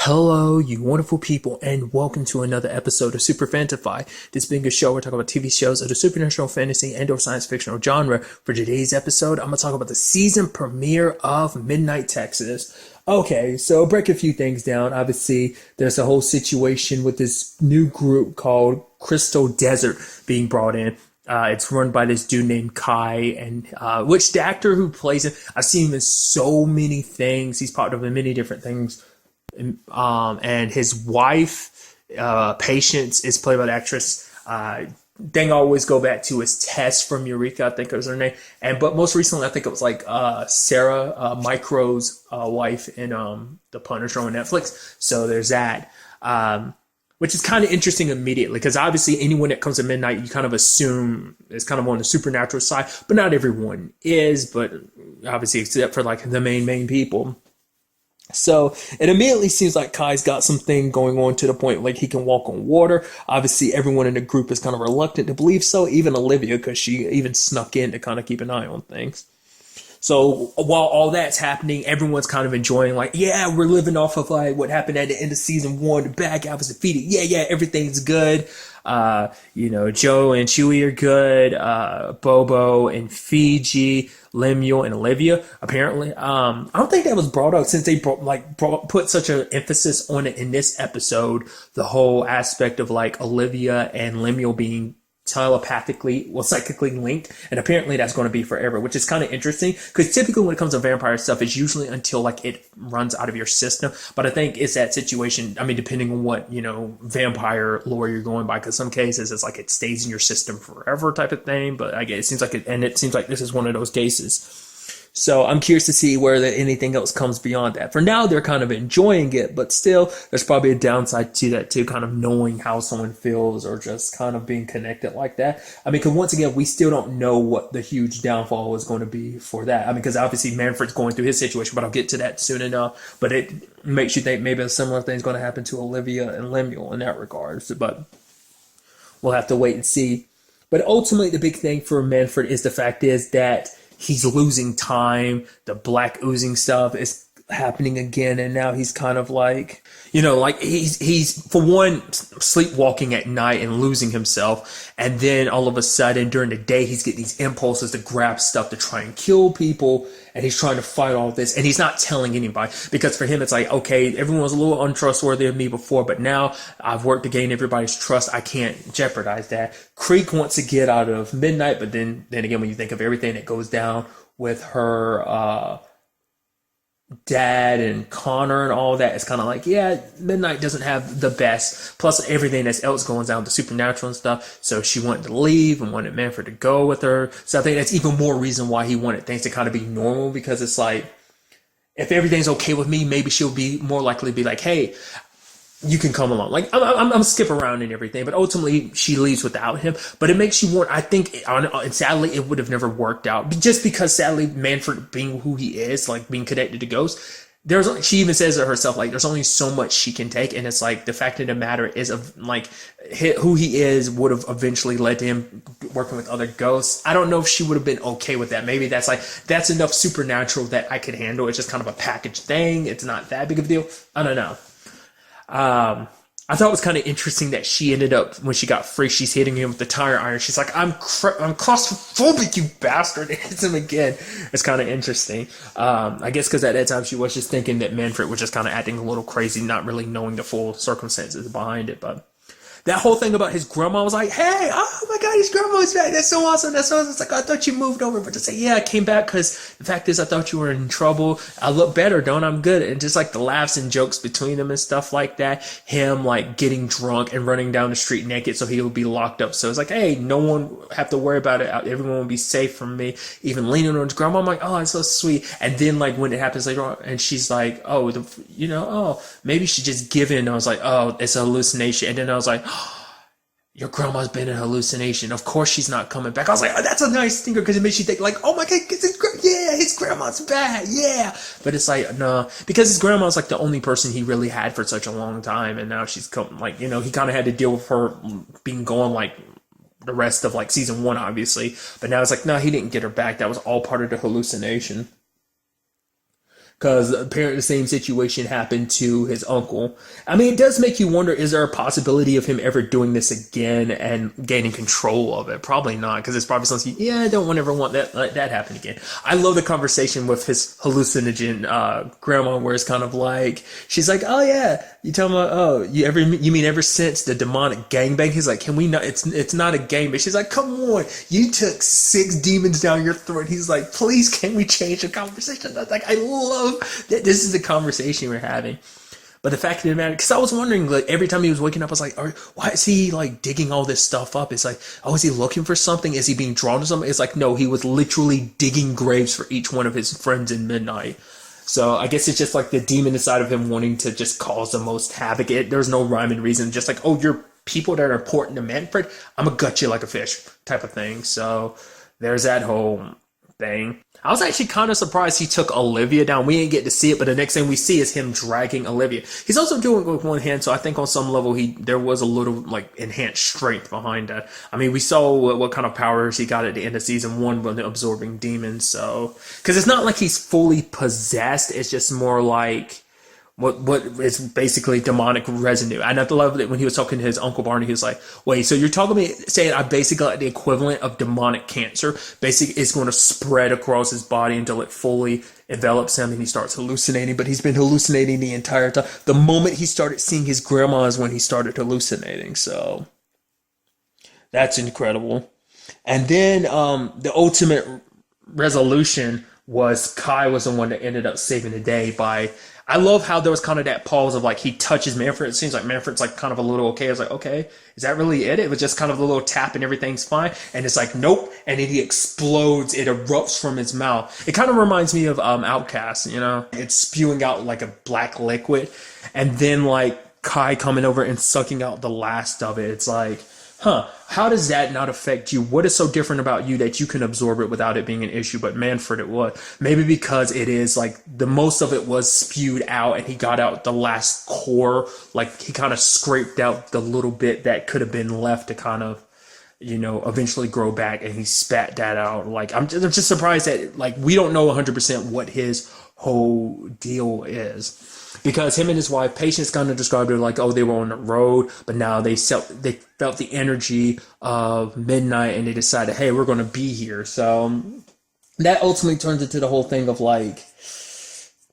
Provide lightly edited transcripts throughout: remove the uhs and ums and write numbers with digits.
Hello, you wonderful people, and welcome to another episode of Super-Fanta-Fi. This being a show, we're talking about TV shows of the supernatural, fantasy, and/or science fictional genre. For today's episode, I'm going to talk about the season premiere of Midnight Texas. Okay, so break a few things down. Obviously, there's a whole situation with this new group called Crystal Desert being brought in. It's run by this dude named Kai, and which the actor who plays him, I've seen him in so many things. He's popped up in many different things. And his wife, Patience, is played by the actress. Thing I always go back to is Tess from Eureka, I think was her name. But most recently, I think it was like Sarah, Micro's wife in The Punisher on Netflix. So there's that. Which is kind of interesting immediately, because obviously anyone that comes to Midnight, you kind of assume is kind of on the supernatural side, but not everyone is, but obviously except for like the main people. So it immediately seems like Kai's got something going on to the point like he can walk on water. Obviously, everyone in the group is kind of reluctant to believe so, even Olivia, because she even snuck in to kind of keep an eye on things. So while all that's happening, everyone's kind of enjoying, like, yeah, we're living off of like what happened at the end of season 1. The bad guy was defeated. Yeah, everything's good. Joe and Chewie are good. Bobo and Fiji, Lemuel and Olivia, apparently. I don't think that was brought up since they put such an emphasis on it in this episode. The whole aspect of like Olivia and Lemuel being psychically linked, and apparently that's going to be forever, which is kind of interesting, because typically when it comes to vampire stuff, it's usually until like it runs out of your system. But I think it's that situation, I mean, depending on what vampire lore you're going by, because some cases it's like it stays in your system forever type of thing, but I guess it seems like this is one of those cases. So I'm curious to see whether anything else comes beyond that. For now, they're kind of enjoying it, but still, there's probably a downside to that too, kind of knowing how someone feels or just kind of being connected like that. I mean, because once again, we still don't know what the huge downfall is going to be for that. I mean, because obviously Manfred's going through his situation, but I'll get to that soon enough. But it makes you think maybe a similar thing is going to happen to Olivia and Lemuel in that regard. But we'll have to wait and see. But ultimately, the big thing for Manfred is the fact is that he's losing time. The black oozing stuff is happening again, and now he's kind of like, he's for one sleepwalking at night and losing himself, and then all of a sudden during the day he's getting these impulses to grab stuff to try and kill people, and he's trying to fight all this, and he's not telling anybody, because for him it's like, okay, everyone was a little untrustworthy of me before, but now I've worked to gain everybody's trust. I can't jeopardize that. Creek wants to get out of Midnight, but then again, when you think of everything that goes down with her dad and Connor and all that, it's kind of like, yeah, Midnight doesn't have the best, plus everything that's else going down, the supernatural and stuff, so she wanted to leave and wanted Manfred to go with her. So I think that's even more reason why he wanted things to kind of be normal, because it's like, if everything's okay with me, maybe she'll be more likely to be like, hey, you can come along. Like, I'm skip around and everything, but ultimately she leaves without him. But it makes you want, I think, and sadly, it would have never worked out. Just because, sadly, Manfred being who he is, like being connected to ghosts, she even says it herself, like, there's only so much she can take. And it's like, the fact of the matter is, who he is would have eventually led to him working with other ghosts. I don't know if she would have been okay with that. Maybe that's enough supernatural that I could handle. It's just kind of a package thing. It's not that big of a deal. I don't know. I thought it was kind of interesting that she ended up, when she got free, she's hitting him with the tire iron. She's like, I'm claustrophobic, you bastard. It hits him again. It's kind of interesting. I guess because at that time she was just thinking that Manfred was just kind of acting a little crazy, not really knowing the full circumstances behind it. But that whole thing about his grandma, was like, hey, oh my God, his grandma's back. That's so awesome. That's so awesome. It's like, I thought you moved over. But to say, yeah, I came back because the fact is I thought you were in trouble. I look better, don't I? I'm good. And just like the laughs and jokes between them and stuff like that. Him like getting drunk and running down the street naked so he would be locked up. So it's like, hey, no one have to worry about it. Everyone will be safe from me. Even leaning on his grandma, I'm like, oh, it's so sweet. And then like when it happens later on, and she's like, oh, maybe she just give in. I was like, oh, it's a hallucination. And then I was like, your grandma's been in hallucination. Of course she's not coming back. I was like, oh, that's a nice stinger, because it makes you think like, oh my God, his grandma's back. Yeah. But it's like, no, because his grandma's like the only person he really had for such a long time. And now she's come, like, he kind of had to deal with her being gone like the rest of like season 1, obviously. But now it's like, no, he didn't get her back. That was all part of the hallucination. because apparently the same situation happened to his uncle. I mean, it does make you wonder, is there a possibility of him ever doing this again and gaining control of it? Probably not, because it's probably something, yeah, I don't ever want that let that happen again. I love the conversation with his hallucinogen grandma, where it's kind of like, she's like, oh yeah, you tell me, oh, you mean ever since the demonic gangbang? He's like, can we not, it's not a gangbang. She's like, come on, you took 6 demons down your throat. He's like, please, can we change the conversation? That's like, I love that this is the conversation we're having. But the fact of the matter, because I was wondering, like, every time he was waking up, I was like, why is he, like, digging all this stuff up? It's like, oh, is he looking for something? Is he being drawn to something? It's like, no, he was literally digging graves for each one of his friends in Midnight. So I guess it's just like the demon inside of him wanting to just cause the most havoc. There's no rhyme and reason. Just like, oh, you're people that are important to Manfred, I'm gonna gut you like a fish type of thing. So there's that whole thing. I was actually kind of surprised he took Olivia down. We didn't get to see it, but the next thing we see is him dragging Olivia. He's also doing it with one hand, so I think on some level there was a little like enhanced strength behind that. I mean, we saw what kind of powers he got at the end of season 1 when absorbing demons. So, because it's not like he's fully possessed; it's just more like what is basically demonic residue. And I love it when he was talking to his Uncle Barney. He was like, wait, so you're talking me saying I basically got the equivalent of demonic cancer. Basically, it's going to spread across his body until it fully envelops him and he starts hallucinating. But he's been hallucinating the entire time. The moment he started seeing his grandma is when he started hallucinating. So that's incredible. And then the ultimate resolution was Kai was the one that ended up saving the day by... I love how there was kind of that pause of like he touches Manfred. It seems like Manfred's like kind of a little okay. I was like, okay, is that really it? It was just kind of a little tap and everything's fine. And it's like, nope. And then he explodes. It erupts from his mouth. It kind of reminds me of Outcast, you know? It's spewing out like a black liquid. And then like Kai coming over and sucking out the last of it. It's like, how does that not affect you? What is so different about you that you can absorb it without it being an issue? But Manfred, it was. Maybe because it is like the most of it was spewed out and he got out the last core. Like he kind of scraped out the little bit that could have been left to kind of, you know, eventually grow back, and he spat that out. Like, I'm just surprised that like we don't know 100% what his whole deal is. Because him and his wife, Patience kind of described it like, oh, they were on the road, but now they felt the energy of Midnight, and they decided, hey, we're going to be here. So that ultimately turns into the whole thing of like,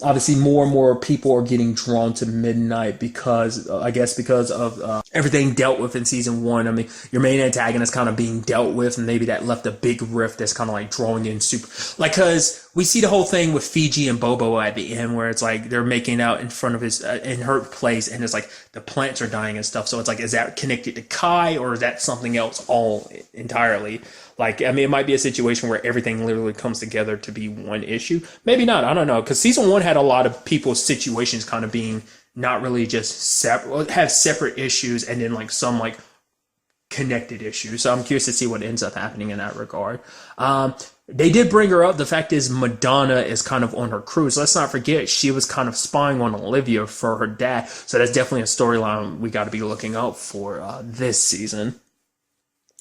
obviously more and more people are getting drawn to Midnight because, I guess, because of everything dealt with in season 1. I mean, your main antagonist kind of being dealt with, and maybe that left a big rift that's kind of like drawing in super, like, because we see the whole thing with Fiji and Bobo at the end where it's like they're making out in front of his, in her place, and it's like the plants are dying and stuff. So it's like, is that connected to Kai, or is that something else all entirely? Like, I mean, it might be a situation where everything literally comes together to be one issue. Maybe not. I don't know. Because season 1 had a lot of people's situations kind of being not really just separate, have separate issues, and then like some like connected issues. So I'm curious to see what ends up happening in that regard. They did bring her up. The fact is Madonna is kind of on her cruise. Let's not forget she was kind of spying on Olivia for her dad. So that's definitely a storyline we got to be looking out for this season.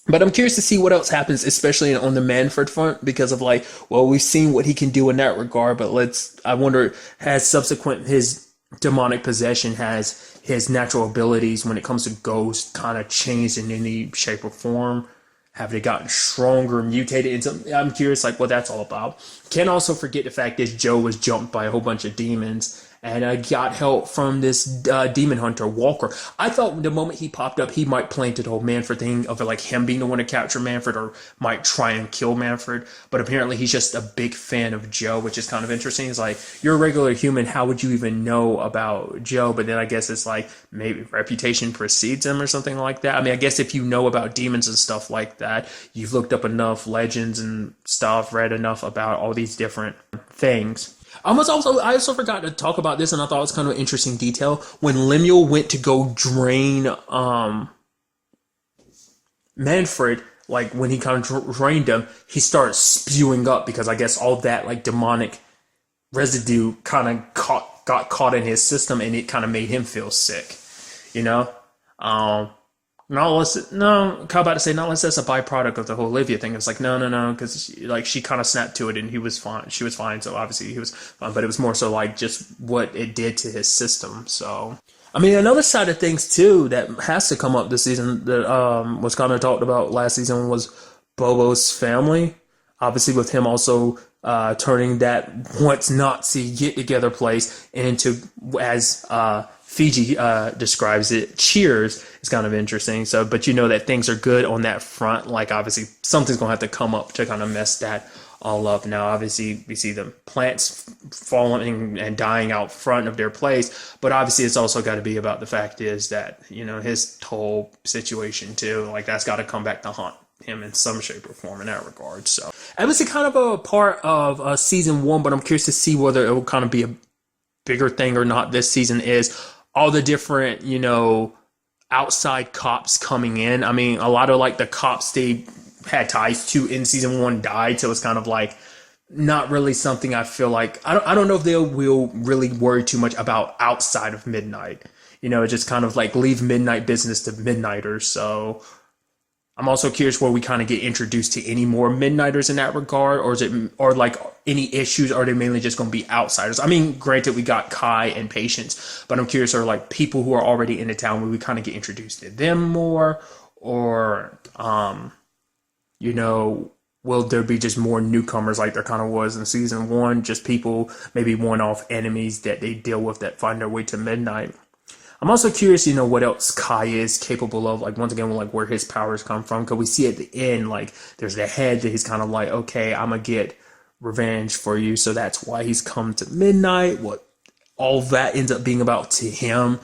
But I'm curious to see what else happens, especially on the Manfred front, because of like, well, we've seen what he can do in that regard, but I wonder, has subsequent his demonic possession, has his natural abilities when it comes to ghosts kind of changed in any shape or form? Have they gotten stronger, mutated into? I'm curious, like, what that's all about. Can't also forget the fact that Joe was jumped by a whole bunch of demons and got help from this demon hunter, Walker. I thought the moment he popped up, he might play into the whole Manfred thing of like him being the one to capture Manfred, or might try and kill Manfred. But apparently he's just a big fan of Joe, which is kind of interesting. It's like, you're a regular human, how would you even know about Joe? But then I guess it's like maybe reputation precedes him or something like that. I mean, I guess if you know about demons and stuff like that, you've looked up enough legends and stuff, read enough about all these different things. I also forgot to talk about this, and I thought it was kind of an interesting detail. When Lemuel went to go drain Manfred, like when he kind of drained him, he started spewing up because I guess all that like demonic residue kind of got caught in his system, and it kind of made him feel sick, you know? Not unless, no, how about to say, not unless that's a byproduct of the whole Olivia thing. It's like, no, no, no, because like she kind of snapped to it and he was fine. She was fine, so obviously he was fine, but it was more so like just what it did to his system. So, I mean, another side of things too that has to come up this season that was kind of talked about last season was Bobo's family. Obviously, with him also turning that once Nazi get together place into, as Fiji describes it, cheers, is kind of interesting. So, but you know that things are good on that front. Like, obviously, something's going to have to come up to kind of mess that all up. Now, obviously, we see the plants falling and dying out front of their place, but obviously, it's also got to be about the fact is that, you know, his whole situation too, like, that's got to come back to haunt him in some shape or form in that regard. So, it was a kind of a part of season one, but I'm curious to see whether it will kind of be a bigger thing or not this season is all the different, you know, outside cops coming in. I mean, a lot of like the cops they had ties to in season one died, so it's kind of like not really something I feel like I don't know if they will really worry too much about outside of midnight. You know, just kind of like leave midnight business to midnighters. So I'm also curious where we kind of get introduced to any more midnighters in that regard, or is it, or like any issues, or are they mainly just going to be outsiders? I mean, granted, we got Kai and Patience, but I'm curious, are like people who are already in the town, will we kind of get introduced to them more, or, you know, will there be just more newcomers like there kind of was in season one, just people, maybe one-off enemies that they deal with that find their way to midnight? I'm also curious, you know, what else Kai is capable of. Like, once again, like where his powers come from. Because we see at the end, like, there's the head that he's kind of like, okay, I'm going to get revenge for you. So that's why he's come to midnight. What all that ends up being about to him.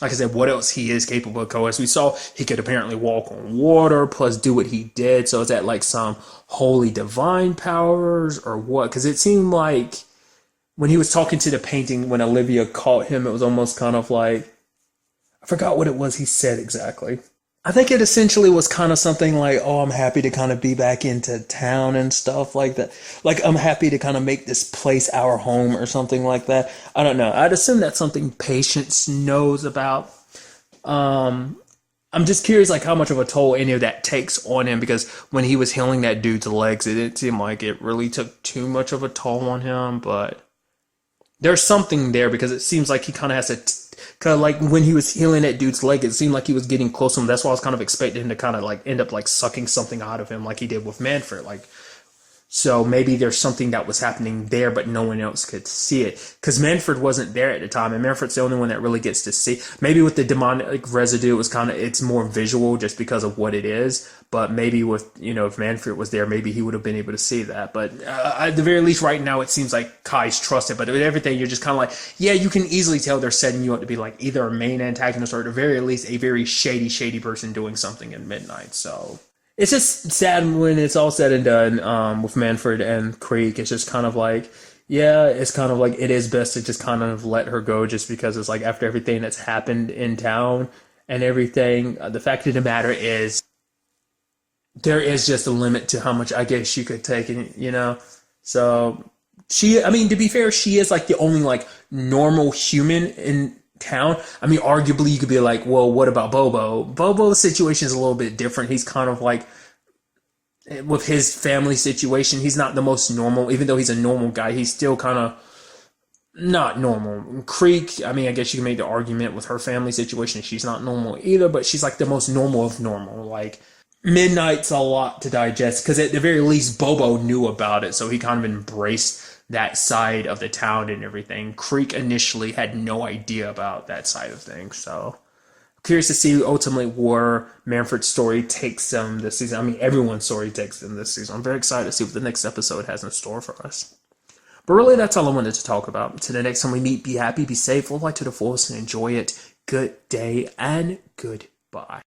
Like I said, what else he is capable of. As we saw, he could apparently walk on water, plus do what he did. So is that like some holy divine powers or what? Because it seemed like when he was talking to the painting, when Olivia caught him, it was almost kind of like, I forgot what it was he said exactly. I think it essentially was kind of something like, oh, I'm happy to kind of be back into town and stuff like that. Like, I'm happy to kind of make this place our home or something like that. I don't know. I'd assume that's something Patience knows about. I'm just curious, like, how much of a toll any of that takes on him, because when he was healing that dude's legs, it didn't seem like it really took too much of a toll on him, but there's something there because it seems like he kind of has kind of like when he was healing that dude's leg, it seemed like he was getting close to him. That's why I was kind of expecting him to kind of like end up like sucking something out of him like he did with Manfred. Like, so maybe there's something that was happening there, but no one else could see it. Because Manfred wasn't there at the time, and Manfred's the only one that really gets to see. Maybe with the demonic residue, it was kind of, it's more visual just because of what it is. But maybe with, you know, if Manfred was there, maybe he would have been able to see that. But at the very least, right now, it seems like Kai's trusted. But with everything, you're just kind of like, yeah, you can easily tell they're setting you up to be like either a main antagonist or at the very least a very shady person doing something in Midnight. So it's just sad when it's all said and done with Manfred and Creek. It's just kind of like, yeah, it's kind of like it is best to just kind of let her go just because it's like after everything that's happened in town and everything, the fact of the matter is there is just a limit to how much I guess she could take, and you know, so she, I mean, to be fair, she is like the only like normal human in town. I mean, arguably you could be like, well, what about Bobo? Bobo's situation is a little bit different. He's kind of like, with his family situation, he's not the most normal. Even though he's a normal guy, he's still kind of not normal. Creek, I mean, I guess you can make the argument with her family situation, she's not normal either, but she's like the most normal of normal. Like, Midnight's a lot to digest because at the very least Bobo knew about it, so he kind of embraced that side of the town and everything. Creek initially had no idea about that side of things, so curious to see ultimately where Manfred's story takes them this season. I mean, everyone's story takes them this season. I'm very excited to see what the next episode has in store for us. But really, that's all I wanted to talk about. Until the next time we meet, be happy, be safe, live life to the fullest, and enjoy it. Good day and goodbye.